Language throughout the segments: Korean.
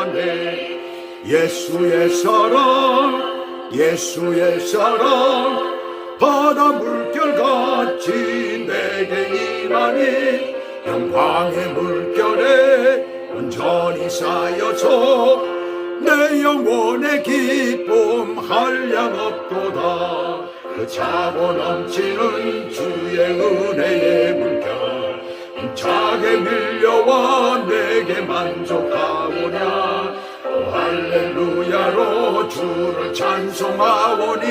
하네. 예수의 사랑, 예수의 사랑, 바다 물결같이 내게 임하니 영광의 물결에 온전히 쌓여서 내 영혼의 기쁨 한량없도다. 그 차고 넘치는 주의 은혜의 물결 힘차게 밀려와 내게 만족하오냐. 오 할렐루야로 주를 찬송하오니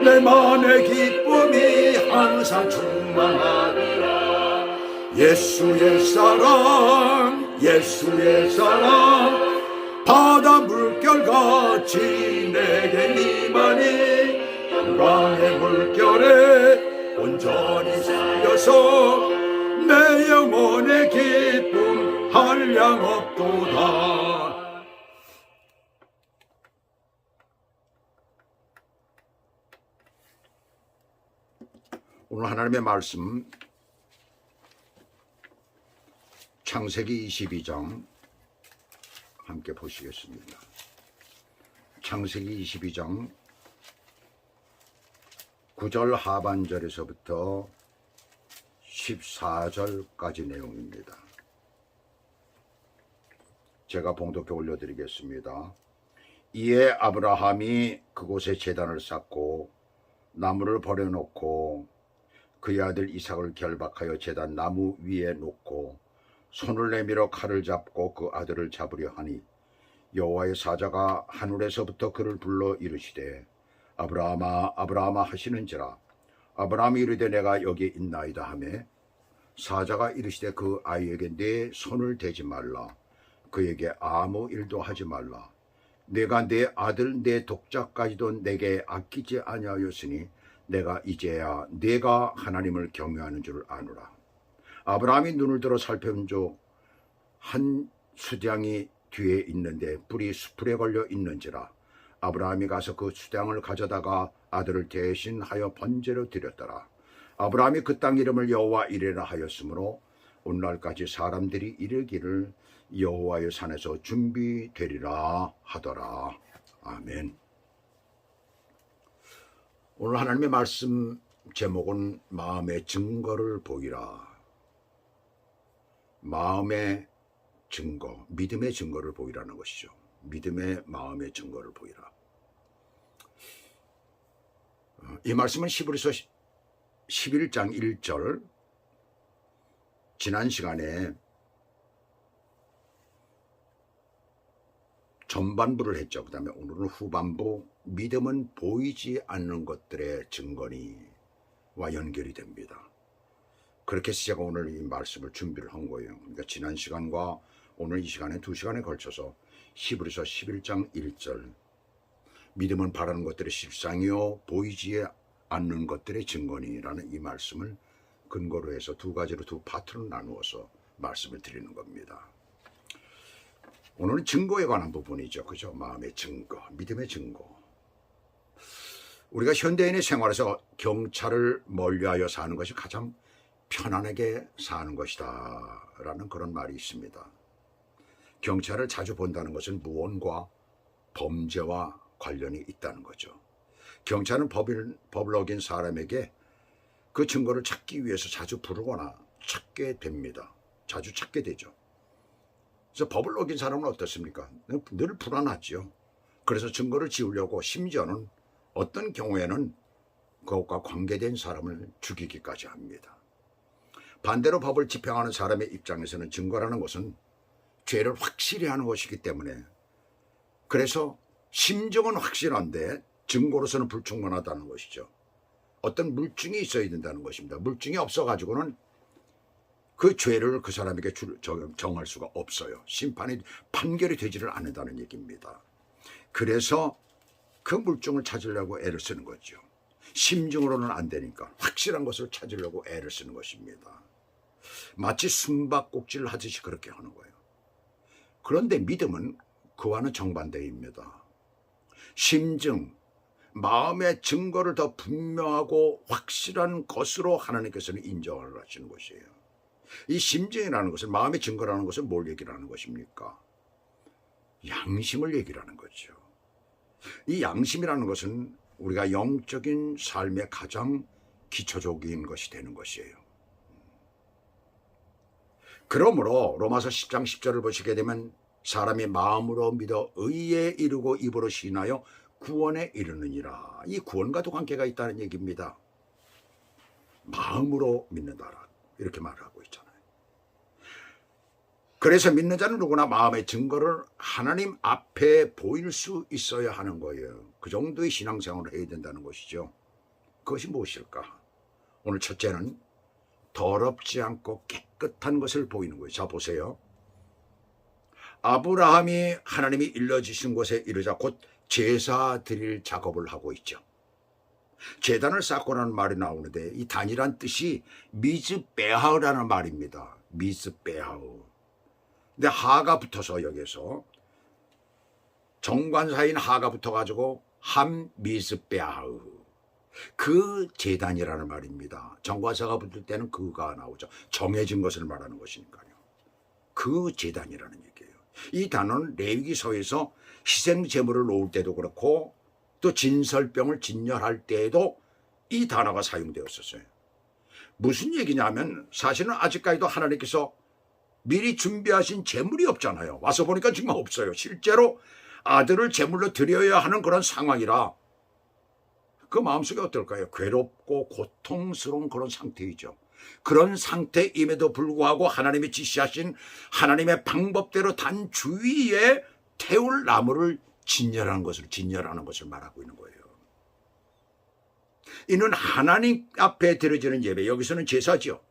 내 맘의 기쁨이 항상 충만하리라. 예수의 사랑, 예수의 사랑, 바다 물결같이 내게 임하니 영광의 물결에 온전히 쌓여서 내 영혼의 기쁨 한량없도다. 오늘 하나님의 말씀 창세기 22장 함께 보시겠습니다. 창세기 22장 9절 하반절에서부터 14절까지 내용입니다. 제가 봉독해 올려드리겠습니다. 이에 아브라함이 그곳에 제단을 쌓고 나무를 버려놓고 그의 아들 이삭을 결박하여 제단 나무 위에 놓고 손을 내밀어 칼을 잡고 그 아들을 잡으려 하니 여호와의 사자가 하늘에서부터 그를 불러 이르시되 아브라함아 아브라함아 하시는지라. 아브라함이 이르되 내가 여기 있나이다 하매 사자가 이르시되 그 아이에게 내 손을 대지 말라. 그에게 아무 일도 하지 말라. 내가 내 아들 내 독자까지도 내게 아끼지 아니하였으니 내가 이제야 내가 하나님을 경외하는 줄 아노라. 아브라함이 눈을 들어 살펴본즉 한 수량이 뒤에 있는데 뿔이 수풀에 걸려 있는지라. 아브라함이 가서 그 수량을 가져다가 아들을 대신하여 번제로 드렸더라. 아브라함이 그 땅 이름을 여호와 이레라 하였으므로 오늘날까지 사람들이 이르기를 여호와의 산에서 준비되리라 하더라. 아멘. 오늘 하나님의 말씀 제목은 마음의 증거를 보이라. 마음의 증거, 믿음의 증거를 보이라는 것이죠. 믿음의 마음의 증거를 보이라. 이 말씀은 히브리서 11장 1절, 지난 시간에 전반부를 했죠. 그 다음에 오늘은 후반부, 믿음은 보이지 않는 것들의 증거니와 연결이 됩니다. 그렇게 해서 제가 오늘 이 말씀을 준비를 한 거예요. 그러니까 지난 시간과 오늘 이 시간에 2시간에 걸쳐서 히브리서 11장 1절, 믿음은 바라는 것들의 실상이요 보이지 않는 것들의 증거니라는 이 말씀을 근거로 해서 두 가지로 두 파트로 나누어서 말씀을 드리는 겁니다. 오늘은 증거에 관한 부분이죠. 그죠? 마음의 증거, 믿음의 증거. 우리가 현대인의 생활에서 경찰을 멀리하여 사는 것이 가장 편안하게 사는 것이다 라는 그런 말이 있습니다. 경찰을 자주 본다는 것은 무언가 범죄와 관련이 있다는 거죠. 경찰은 법을 어긴 사람에게 그 증거를 찾기 위해서 자주 부르거나 찾게 됩니다. 자주 찾게 되죠. 그래서 법을 어긴 사람은 어떻습니까? 늘 불안하죠. 그래서 증거를 지우려고 심지어는 어떤 경우에는 그것과 관계된 사람을 죽이기까지 합니다. 반대로 법을 집행하는 사람의 입장에서는 증거라는 것은 죄를 확실히 하는 것이기 때문에, 그래서 심정은 확실한데 증거로서는 불충분하다는 것이죠. 어떤 물증이 있어야 된다는 것입니다. 물증이 없어가지고는 그 죄를 그 사람에게 정할 수가 없어요. 판결이 되지를 않는다는 얘기입니다. 그래서 그 물증을 찾으려고 애를 쓰는 거죠. 심증으로는 안 되니까 확실한 것을 찾으려고 애를 쓰는 것입니다. 마치 숨바꼭질 하듯이 그렇게 하는 거예요. 그런데 믿음은 그와는 정반대입니다. 심증, 마음의 증거를 더 분명하고 확실한 것으로 하나님께서는 인정을 하시는 것이에요. 이 심증이라는 것은, 마음의 증거라는 것은 뭘 얘기를 하는 것입니까? 양심을 얘기를 하는 거죠. 이 양심이라는 것은 우리가 영적인 삶의 가장 기초적인 것이 되는 것이에요. 그러므로 로마서 10장 10절을 보시게 되면 사람이 마음으로 믿어 의에 이르고 입으로 시인하여 구원에 이르느니라. 이 구원과도 관계가 있다는 얘기입니다. 마음으로 믿는다라 이렇게 말을 하고 있잖아요. 그래서 믿는 자는 누구나 마음의 증거를 하나님 앞에 보일 수 있어야 하는 거예요. 그 정도의 신앙생활을 해야 된다는 것이죠. 그것이 무엇일까? 오늘 첫째는 더럽지 않고 깨끗한 것을 보이는 거예요. 자, 보세요. 아브라함이 하나님이 일러주신 곳에 이르자 곧 제사 드릴 작업을 하고 있죠. 제단을 쌓고라는 말이 나오는데 이 단이란 뜻이 미즈베하라는 말입니다. 미즈베하우. 근데 하가 붙어서 여기서 정관사인 하가 붙어가지고 함 미즈베하우. 그 제단이라는 말입니다. 정관사가 붙을 때는 그가 나오죠. 정해진 것을 말하는 것이니까요. 그 제단이라는 얘기예요. 이 단어는 레위기서에서 희생 제물을 놓을 때도 그렇고 또 진설병을 진열할 때에도 이 단어가 사용되었었어요. 무슨 얘기냐면 사실은 아직까지도 하나님께서 미리 준비하신 제물이 없잖아요. 와서 보니까 정말 없어요. 실제로 아들을 제물로 드려야 하는 그런 상황이라 그 마음속에 어떨까요? 괴롭고 고통스러운 그런 상태이죠. 그런 상태임에도 불구하고 하나님이 지시하신 하나님의 방법대로 단 주위에 태울 나무를 진열하는 것을 말하고 있는 거예요. 이는 하나님 앞에 드려지는 예배, 여기서는 제사죠.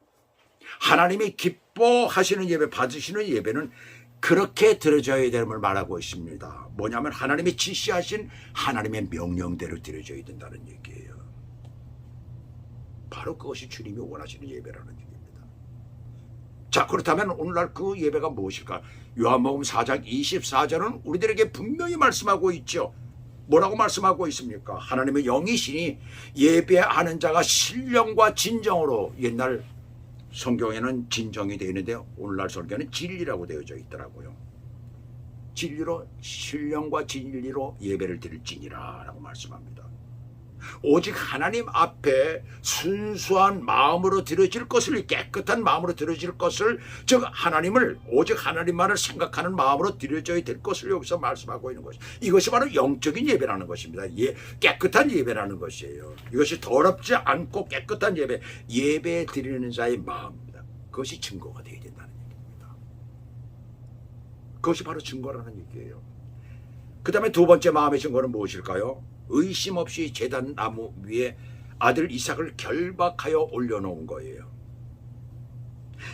하나님이 기뻐하시는 예배, 받으시는 예배는 그렇게 드려져야 됨을 말하고 있습니다. 뭐냐면 하나님이 지시하신 하나님의 명령대로 드려져야 된다는 얘기예요. 바로 그것이 주님이 원하시는 예배라는 얘기입니다. 자, 그렇다면 오늘날 그 예배가 무엇일까? 요한복음 4장 24절은 우리들에게 분명히 말씀하고 있죠. 뭐라고 말씀하고 있습니까? 하나님의 영이시니 예배하는 자가 신령과 진정으로, 옛날 성경에는 진정이 되어 있는데 오늘날 설교는 진리라고 되어져 있더라고요. 진리로, 신령과 진리로 예배를 드릴지니라 라고 말씀합니다. 오직 하나님 앞에 순수한 마음으로 드려질 것을, 깨끗한 마음으로 드려질 것을, 즉 하나님을, 오직 하나님만을 생각하는 마음으로 드려져야 될 것을 여기서 말씀하고 있는 것이, 이것이 바로 영적인 예배라는 것입니다. 깨끗한 예배라는 것이에요. 이것이 더럽지 않고 깨끗한 예배, 예배 드리는 자의 마음입니다. 그것이 증거가 되어야 된다는 얘기입니다. 그것이 바로 증거라는 얘기예요. 그 다음에 두 번째 마음의 증거는 무엇일까요? 의심 없이 제단 나무 위에 아들 이삭을 결박하여 올려놓은 거예요.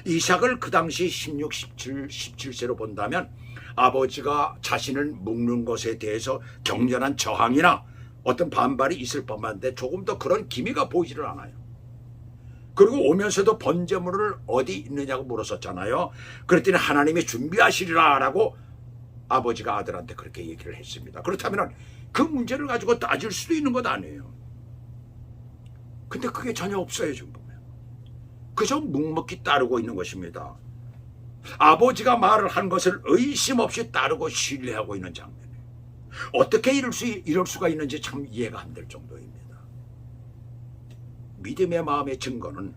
이삭을 그 당시 16, 17세로 본다면 아버지가 자신을 묶는 것에 대해서 격렬한 저항이나 어떤 반발이 있을 법한데 조금 더 그런 기미가 보이지를 않아요. 그리고 오면서도 번제물을 어디 있느냐고 물었었잖아요. 그랬더니 하나님이 준비하시리라 라고 아버지가 아들한테 그렇게 얘기를 했습니다. 그렇다면 그 문제를 가지고 따질 수도 있는 것 아니에요. 근데 그게 전혀 없어요. 지금 보면 그저 묵묵히 따르고 있는 것입니다. 아버지가 말을 한 것을 의심 없이 따르고 신뢰하고 있는 장면이에요. 어떻게 이럴 수가 있는지 참 이해가 안 될 정도입니다. 믿음의 마음의 증거는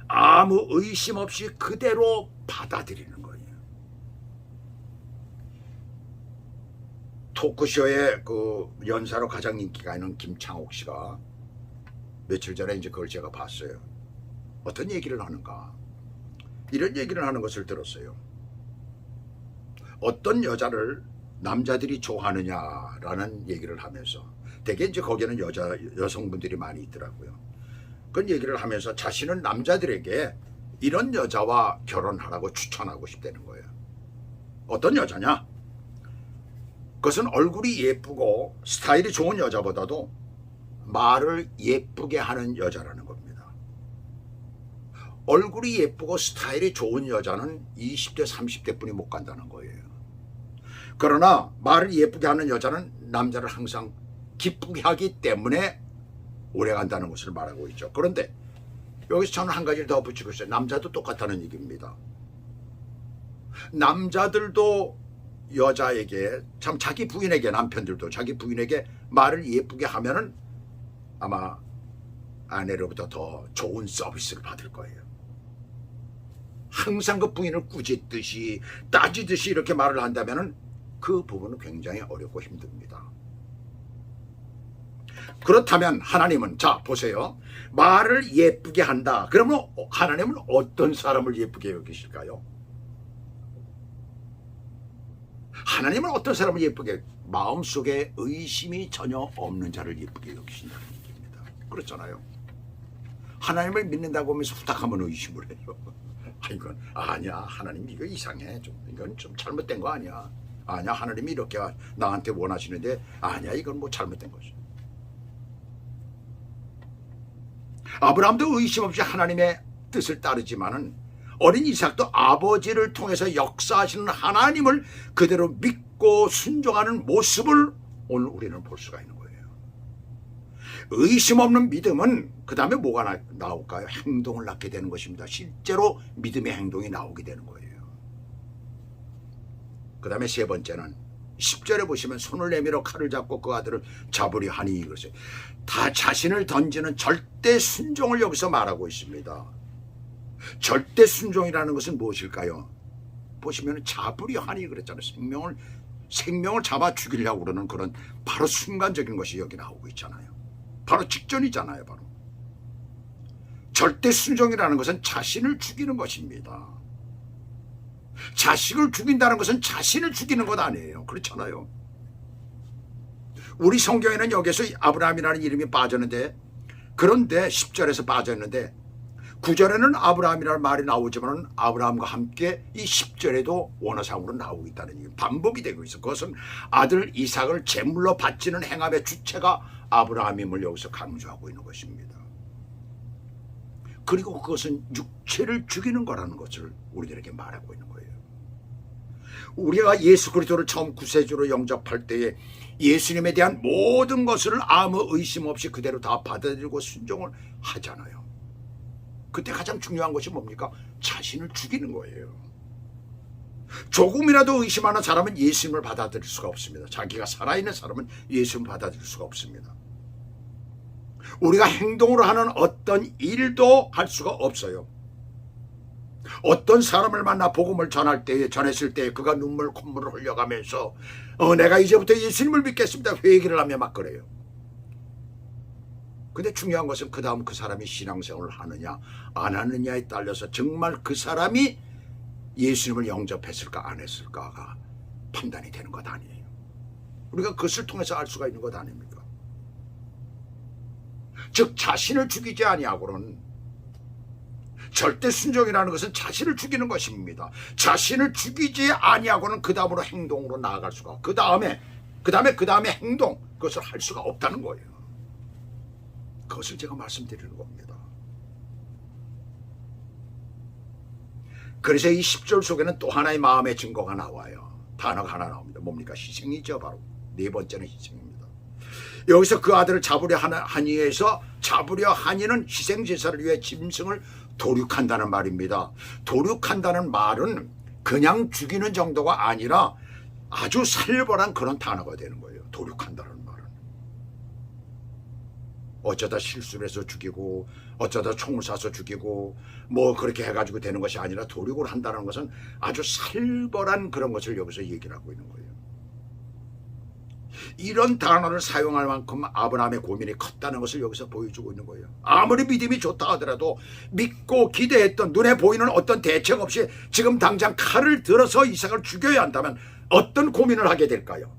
아무 의심 없이 그대로 받아들이는 거예요. 토크쇼에 그 연사로 가장 인기가 있는 김창옥 씨가 며칠 전에 이제 그걸 제가 봤어요. 어떤 얘기를 하는가? 이런 얘기를 하는 것을 들었어요. 어떤 여자를 남자들이 좋아하느냐라는 얘기를 하면서, 되게 이제 거기는 여성분들이 많이 있더라고요. 그런 얘기를 하면서 자신은 남자들에게 이런 여자와 결혼하라고 추천하고 싶다는 거예요. 어떤 여자냐? 그것은 얼굴이 예쁘고 스타일이 좋은 여자보다도 말을 예쁘게 하는 여자라는 겁니다. 얼굴이 예쁘고 스타일이 좋은 여자는 20대 30대 뿐이 못 간다는 거예요. 그러나 말을 예쁘게 하는 여자는 남자를 항상 기쁘게 하기 때문에 오래 간다는 것을 말하고 있죠. 그런데 여기서 저는 한 가지를 더 붙이고 있어요. 남자도 똑같다는 얘기입니다. 남자들도 여자에게, 참 자기 부인에게, 남편들도 자기 부인에게 말을 예쁘게 하면은 아마 아내로부터 더 좋은 서비스를 받을 거예요. 항상 그 부인을 꾸짖듯이 따지듯이 이렇게 말을 한다면은 그 부분은 굉장히 어렵고 힘듭니다. 그렇다면 하나님은, 자 보세요, 말을 예쁘게 한다. 그러면 하나님은 어떤 사람을 예쁘게 여기실까요? 하나님은 어떤 사람을 예쁘게, 마음속에 의심이 전혀 없는 자를 예쁘게 여기신다는 얘기입니다. 그렇잖아요. 하나님을 믿는다고 하면서 후딱하면 의심을 해요. 이건 아니야, 하나님 이거 이상해, 이건 좀 잘못된 거 아니야. 아니야, 하나님이 이렇게 나한테 원하시는데 아니야, 이건 뭐 잘못된 거지. 아브라함도 의심 없이 하나님의 뜻을 따르지만은 어린 이삭도 아버지를 통해서 역사하시는 하나님을 그대로 믿고 순종하는 모습을 오늘 우리는 볼 수가 있는 거예요. 의심 없는 믿음은 그 다음에 뭐가 나올까요? 행동을 낳게 되는 것입니다. 실제로 믿음의 행동이 나오게 되는 거예요. 그 다음에 세 번째는 10절에 보시면 손을 내밀어 칼을 잡고 그 아들을 잡으려 하니, 그러세요. 다 자신을 던지는 절대 순종을 여기서 말하고 있습니다. 절대 순종이라는 것은 무엇일까요? 보시면 잡으려 하니 그랬잖아요. 생명을 잡아 죽이려고 그러는 그런 바로 순간적인 것이 여기 나오고 있잖아요. 바로 직전이잖아요. 바로 절대 순종이라는 것은 자신을 죽이는 것입니다. 자식을 죽인다는 것은 자신을 죽이는 것 아니에요. 그렇잖아요. 우리 성경에는 여기서 아브라함이라는 이름이 빠졌는데, 그런데 10절에서 빠졌는데 9절에는 아브라함이라는 말이 나오지만 아브라함과 함께 이 10절에도 원어상으로 나오고 있다는 얘기, 반복이 되고 있어. 그것은 아들 이삭을 제물로 바치는 행함의 주체가 아브라함임을 여기서 강조하고 있는 것입니다. 그리고 그것은 육체를 죽이는 거라는 것을 우리들에게 말하고 있는 거예요. 우리가 예수 그리스도를 처음 구세주로 영접할 때에 예수님에 대한 모든 것을 아무 의심 없이 그대로 다 받아들이고 순종을 하잖아요. 그때 가장 중요한 것이 뭡니까? 자신을 죽이는 거예요. 조금이라도 의심하는 사람은 예수님을 받아들일 수가 없습니다. 자기가 살아있는 사람은 예수님을 받아들일 수가 없습니다. 우리가 행동으로 하는 어떤 일도 할 수가 없어요. 어떤 사람을 만나 복음을 전했을 때 그가 눈물 콧물을 흘려가면서 내가 이제부터 예수님을 믿겠습니다 회개를 하며 막 그래요. 근데 중요한 것은 그 다음 그 사람이 신앙생활을 하느냐 안 하느냐에 따라서 정말 그 사람이 예수님을 영접했을까 안 했을까가 판단이 되는 것 아니에요. 우리가 그것을 통해서 알 수가 있는 것 아닙니까? 즉 자신을 죽이지 아니하고는, 절대 순종이라는 것은 자신을 죽이는 것입니다. 자신을 죽이지 아니하고는 그 다음으로 행동으로 나아갈 수가, 그 다음에 행동, 그것을 할 수가 없다는 거예요. 그것을 제가 말씀드리는 겁니다. 그래서 이 10절 속에는 또 하나의 마음의 증거가 나와요. 단어가 하나 나옵니다. 뭡니까? 희생이죠. 바로 네 번째는 희생입니다. 여기서 그 아들을 잡으려 하니에서 잡으려 하니는 희생제사를 위해 짐승을 도륙한다는 말입니다. 도륙한다는 말은 그냥 죽이는 정도가 아니라 아주 살벌한 그런 단어가 되는 거예요. 도륙한다는 말은. 어쩌다 실수를 해서 죽이고 어쩌다 총을 쏴서 죽이고 뭐 그렇게 해가지고 되는 것이 아니라 도륙을 한다는 것은 아주 살벌한 그런 것을 여기서 얘기를 하고 있는 거예요. 이런 단어를 사용할 만큼 아브라함의 고민이 컸다는 것을 여기서 보여주고 있는 거예요. 아무리 믿음이 좋다 하더라도 믿고 기대했던 눈에 보이는 어떤 대책 없이 지금 당장 칼을 들어서 이삭을 죽여야 한다면 어떤 고민을 하게 될까요?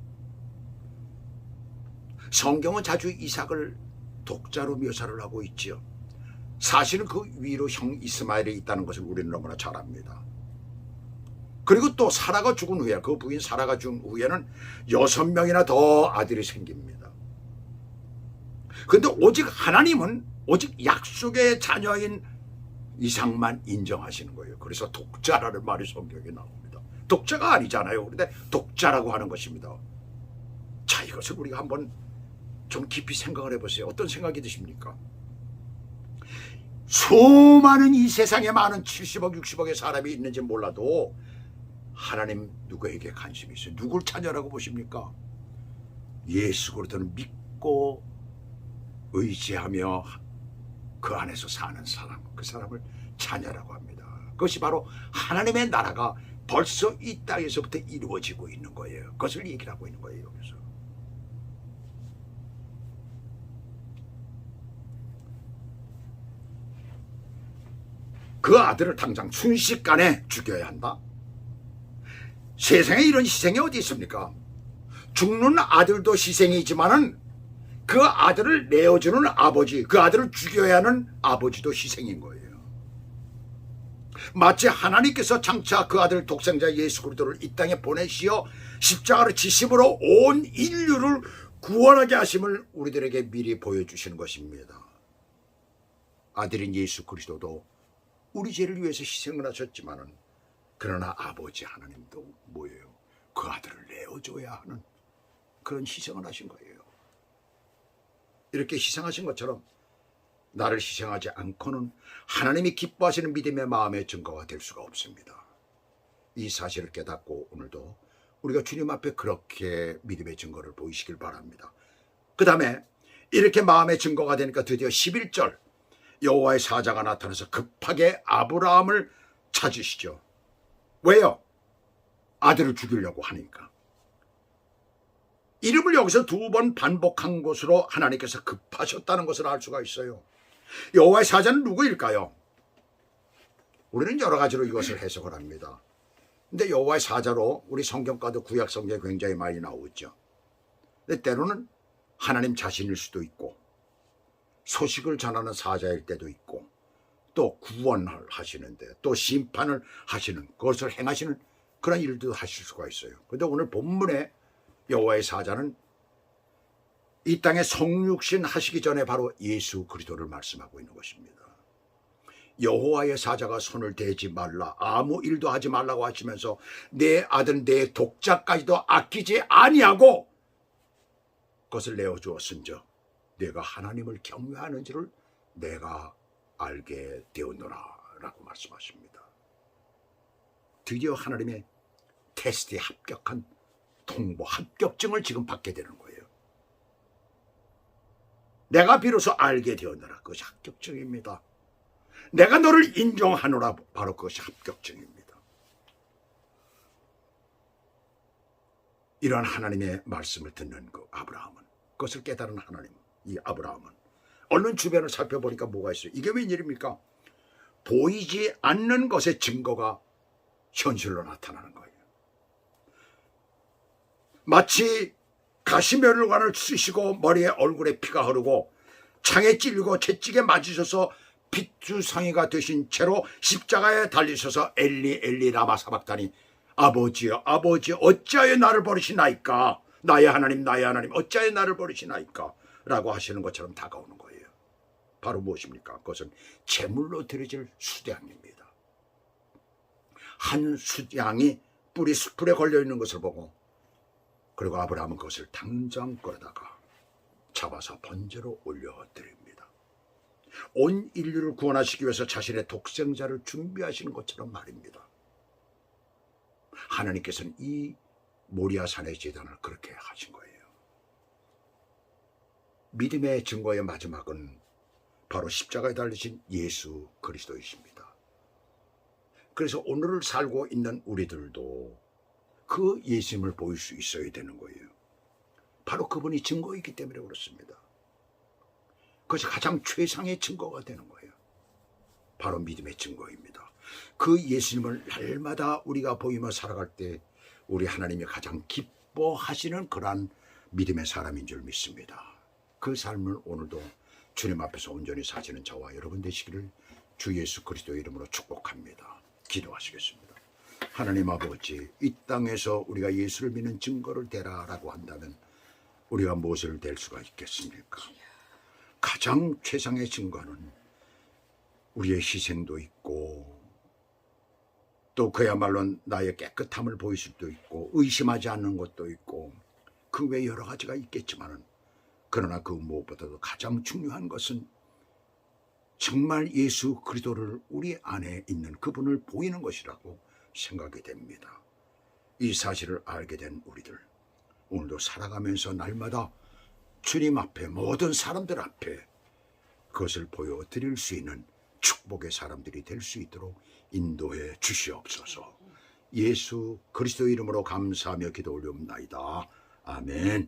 성경은 자주 이삭을 독자로 묘사를 하고 있지요. 사실은 그 위로 형 이스마엘이 있다는 것을 우리는 너무나 잘 압니다. 그리고 또 사라가 죽은 후에, 그 부인 사라가 죽은 후에는 6명이나 더 아들이 생깁니다. 그런데 오직 하나님은 오직 약속의 자녀인 이삭만 인정하시는 거예요. 그래서 독자라는 말이 성경에 나옵니다. 독자가 아니잖아요. 그런데 독자라고 하는 것입니다. 자, 이것을 우리가 한번 좀 깊이 생각을 해보세요. 어떤 생각이 드십니까? 수많은 이 세상에 많은 70억, 60억의 사람이 있는지 몰라도 하나님 누구에게 관심이 있어요? 누굴 찾아라고 보십니까? 예수 그리스도를 믿고 의지하며 그 안에서 사는 사람, 그 사람을 자녀라고 합니다. 그것이 바로 하나님의 나라가 벌써 이 땅에서부터 이루어지고 있는 거예요. 그것을 얘기를 하고 있는 거예요. 여기서 그 아들을 당장 순식간에 죽여야 한다. 세상에 이런 희생이 어디 있습니까? 죽는 아들도 희생이지만은 그 아들을 내어주는 아버지, 그 아들을 죽여야 하는 아버지도 희생인 거예요. 마치 하나님께서 장차 그 아들 독생자 예수 그리스도를 이 땅에 보내시어 십자가를 지심으로 온 인류를 구원하게 하심을 우리들에게 미리 보여주시는 것입니다. 아들인 예수 그리스도도 우리 죄를 위해서 희생을 하셨지만은 그러나 아버지 하나님도 뭐예요? 그 아들을 내어줘야 하는 그런 희생을 하신 거예요. 이렇게 희생하신 것처럼 나를 희생하지 않고는 하나님이 기뻐하시는 믿음의 마음의 증거가 될 수가 없습니다. 이 사실을 깨닫고 오늘도 우리가 주님 앞에 그렇게 믿음의 증거를 보이시길 바랍니다. 그 다음에 이렇게 마음의 증거가 되니까 드디어 11절 여호와의 사자가 나타나서 급하게 아브라함을 찾으시죠. 왜요? 아들을 죽이려고 하니까. 이름을 여기서 2번 반복한 것으로 하나님께서 급하셨다는 것을 알 수가 있어요. 여호와의 사자는 누구일까요? 우리는 여러 가지로 이것을 해석을 합니다. 근데 여호와의 사자로 우리 성경과도 구약 성경에 굉장히 많이 나오죠. 근데 때로는 하나님 자신일 수도 있고 소식을 전하는 사자일 때도 있고 또 구원을 하시는데 또 심판을 하시는 그것을 행하시는 그런 일도 하실 수가 있어요. 그런데 오늘 본문에 여호와의 사자는 이 땅에 성육신 하시기 전에 바로 예수 그리스도를 말씀하고 있는 것입니다. 여호와의 사자가 손을 대지 말라, 아무 일도 하지 말라고 하시면서 내 아들 내 독자까지도 아끼지 아니하고 그것을 내어주었은즉 내가 하나님을 경외하는지를 내가 알게 되었노라 라고 말씀하십니다. 드디어 하나님의 테스트에 합격한 통보 합격증을 지금 받게 되는 거예요. 내가 비로소 알게 되었노라, 그것이 합격증입니다. 내가 너를 인정하노라, 바로 그것이 합격증입니다. 이러한 하나님의 말씀을 듣는 그 아브라함은, 그것을 깨달은 하나님, 이 아브라함은 얼른 주변을 살펴보니까 뭐가 있어요? 이게 웬일입니까? 보이지 않는 것의 증거가 현실로 나타나는 거예요. 마치 가시면류관을 쓰시고 머리에 얼굴에 피가 흐르고 창에 찔리고 채찍에 맞으셔서 핏주상이가 되신 채로 십자가에 달리셔서 엘리 엘리 라마 사박다니, 아버지여 아버지여 어찌하여 나를 버리시나이까, 나의 하나님 나의 하나님 어찌하여 나를 버리시나이까 라고 하시는 것처럼 다가오는 거예요. 바로 무엇입니까? 그것은 제물로 드려질 수양입니다. 한 수양이 뿌리 숯불에 걸려있는 것을 보고, 그리고 아브라함은 그것을 당장 끌어다가 잡아서 번제로 올려드립니다. 온 인류를 구원하시기 위해서 자신의 독생자를 준비하시는 것처럼 말입니다. 하나님께서는 이 모리아산의 제단을 그렇게 하신 거예요. 믿음의 증거의 마지막은 바로 십자가에 달리신 예수 그리스도이십니다. 그래서 오늘을 살고 있는 우리들도 그 예수님을 보일 수 있어야 되는 거예요. 바로 그분이 증거이기 때문에 그렇습니다. 그것이 가장 최상의 증거가 되는 거예요. 바로 믿음의 증거입니다. 그 예수님을 날마다 우리가 보이며 살아갈 때 우리 하나님이 가장 기뻐하시는 그러한 믿음의 사람인 줄 믿습니다. 그 삶을 오늘도 주님 앞에서 온전히 사시는 저와 여러분 되시기를 주 예수 그리스도의 이름으로 축복합니다. 기도하시겠습니다. 하나님 아버지, 이 땅에서 우리가 예수를 믿는 증거를 대라라고 한다면 우리가 무엇을 댈 수가 있겠습니까? 가장 최상의 증거는 우리의 희생도 있고 또 그야말로 나의 깨끗함을 보일 수도 있고 의심하지 않는 것도 있고 그 외 여러 가지가 있겠지만은, 그러나 그 무엇보다도 가장 중요한 것은 정말 예수 그리스도를 우리 안에 있는 그분을 보이는 것이라고 생각이 됩니다. 이 사실을 알게 된 우리들, 오늘도 살아가면서 날마다 주님 앞에, 모든 사람들 앞에 그것을 보여드릴 수 있는 축복의 사람들이 될 수 있도록 인도해 주시옵소서. 예수 그리스도 이름으로 감사하며 기도 올리옵나이다. 아멘.